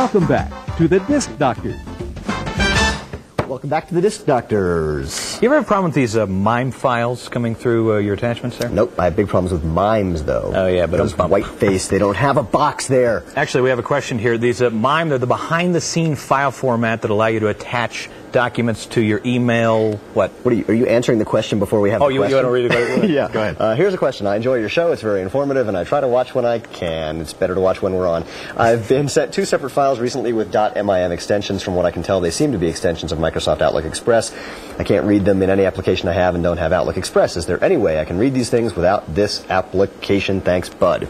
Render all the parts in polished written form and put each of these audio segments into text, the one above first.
Welcome back to the Disc Doctors. Welcome back to the Disc Doctors. You ever have a problem with these MIME files coming through your attachments there? Nope, I have big problems with MIMEs, though. Oh, yeah, but those white-faced, they don't have a box there. Actually, we have a question here. These MIME, they're the behind-the-scene file format that allow you to attach documents to your email. What are you answering the question before we have the question? You want to read it? Yeah. Go ahead. Here's a question. I enjoy your show. It's very informative, and I try to watch when I can. It's better to watch when we're on. I've been sent 2 separate files recently with .mim extensions. From what I can tell, they seem to be extensions of Microsoft Outlook Express. I can't read them in any application I have and don't have Outlook Express. Is there any way I can read these things without this application? Thanks, Bud.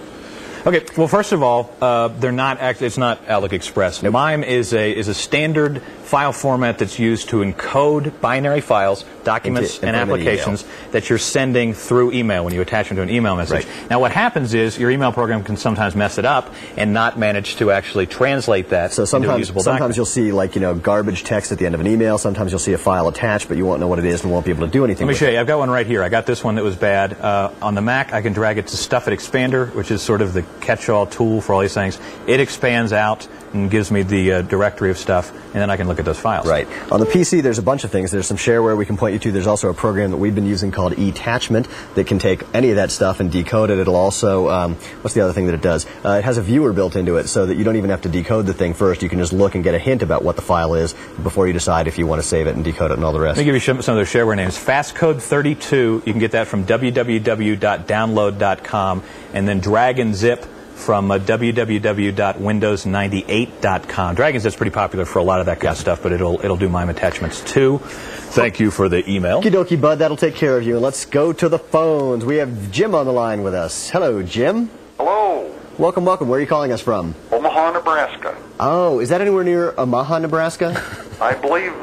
Okay, well, first of all, they're not actually. It's not Outlook Express. Nope. MIME is a standard file format that's used to encode binary files, documents, and applications that you're sending through email when you attach them to an email message. Right. Now, what happens is your email program can sometimes mess it up and not manage to actually translate that into a usable document. Sometimes you'll see, like, garbage text at the end of an email. Sometimes you'll see a file attached, but you won't know what it is and won't be able to do anything with it. Let me show you. I've got one right here. I got this one that was bad. On the Mac, I can drag it to Stuff It Expander, which is sort of the catch-all tool for all these things. It expands out and gives me the directory of stuff, and then I can look at those files. Right. On the PC, there's a bunch of things. There's some shareware we can point you to. There's also a program that we've been using called eTachment that can take any of that stuff and decode it. It'll also, what's the other thing that it does? It has a viewer built into it so that you don't even have to decode the thing first. You can just look and get a hint about what the file is before you decide if you want to save it and decode it and all the rest. Let me give you some of those shareware names. Fastcode32, you can get that from www.download.com, and then Drag and Zip from www.windows98.com. Drag and Zip's pretty popular for a lot of that kind of stuff, but it'll do MIME attachments too. Thank you for the email. Okie dokie, Bud. That'll take care of you. And let's go to the phones. We have Jim on the line with us. Hello, Jim. Hello. Welcome, welcome. Where are you calling us from? Omaha, Nebraska. Oh, is that anywhere near Omaha, Nebraska? I believe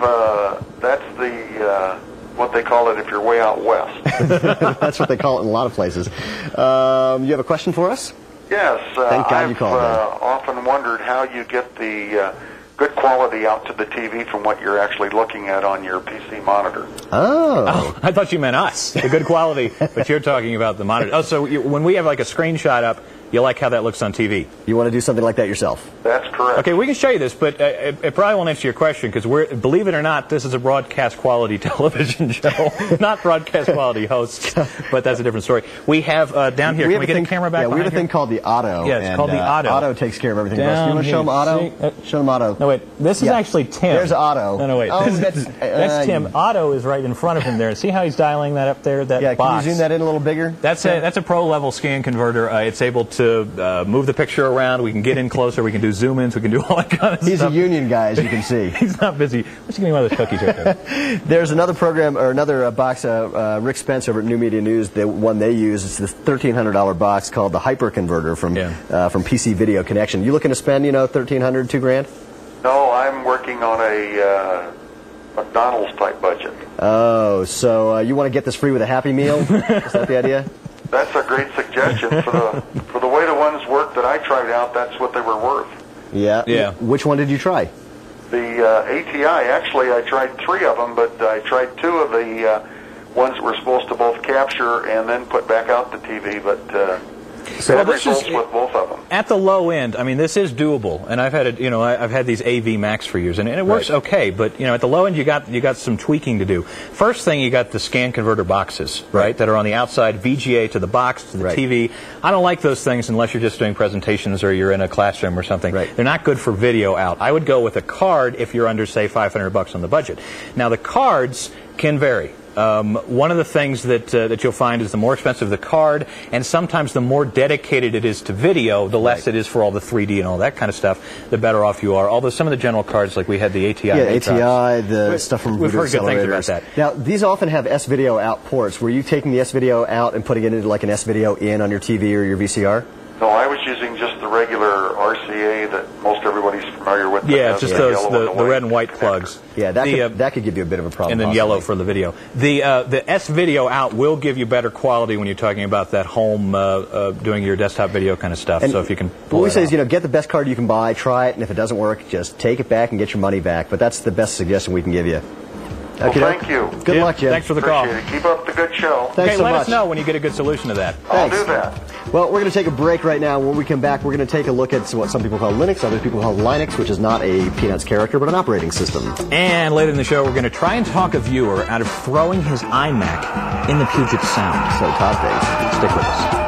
that's the what they call it if you're way out west. That's what they call it in a lot of places. You have a question for us? Yes. Thank God you called. I've often wondered how you get the good quality out to the TV from what you're actually looking at on your PC monitor. Oh. I thought you meant us, the good quality, but you're talking about the monitor. Oh, so when we have like a screenshot up, you like how that looks on TV. You want to do something like that yourself? That's correct. Okay, we can show you this, but it probably won't answer your question because believe it or not, this is a broadcast quality television show, not broadcast quality hosts, but that's a different story. We have down here, can we get the camera back? Yeah, we have a thing called the Auto. Yeah, it's called the Auto. Auto takes care of everything. Do you want to show them Auto? Show them Auto. No, wait, this is actually Tim. There's Auto. No, wait. Oh, that's Tim. Auto is right in front of him there. See how he's dialing that up there, that box? Can you zoom that in a little bigger? That's a pro-level scan converter. It's able to move the picture around. We can get in closer. We can do zoom-ins. We can do all that kind of stuff. He's a union guy, as you can see. He's not busy. Let's give me one of those cookies right there. There's another program, or another box, Rick Spence over at New Media News, the one they use. It's the $1,300 box called the Hyper Converter from PC Video Connection. You looking to spend, $1,300, $2,000? No, I'm working on a McDonald's type budget. Oh, so you want to get this free with a Happy Meal? Is that the idea? That's a great suggestion. For the way the ones work that I tried out, that's what they were worth. Yeah. Which one did you try? The ATI. Actually, I tried 3 of them, but I tried 2 of the ones that were supposed to both capture and then put back out the TV, but bad results with both of them. At the low end, I mean, this is doable, and I've had it. I've had these AV Max for years, and it works okay. But at the low end, you got some tweaking to do. First thing, you got the scan converter boxes, right, that are on the outside, VGA to the box to the TV. I don't like those things unless you're just doing presentations or you're in a classroom or something. They're not good for video out. I would go with a card if you're under, say, $500 on the budget. Now, the cards can vary. One of the things that you'll find is the more expensive the card, and sometimes the more dedicated it is to video, the less it is for all the 3D and all that kind of stuff, the better off you are. Although some of the general cards, like we had the ATI. Yeah, ATI, the stuff from We've heard good things about that. Now, these often have S-Video out ports. Were you taking the S-Video out and putting it into like an S-Video in on your TV or your VCR? No, I was using just the regular RCA that most everybody's familiar with. Yeah, just those the red and white plugs. Yeah, that could give you a bit of a problem. And then yellow for the video. The S-Video out will give you better quality when you're talking about that home doing your desktop video kind of stuff. And so if you can pull what we say is, get the best card you can buy, try it, and if it doesn't work, just take it back and get your money back. But that's the best suggestion we can give you. Well, thank you. Good luck, Jim. Thanks for the call. Appreciate it. Keep up the good show. Thanks so let much. us know when you get a good solution to that. I'll do that. Well, we're going to take a break right now. When we come back, we're going to take a look at what some people call Linux, other people call Linux, which is not a Peanuts character, but an operating system. And later in the show, we're going to try and talk a viewer out of throwing his iMac in the Puget Sound. So Todd thinks. Stick with us.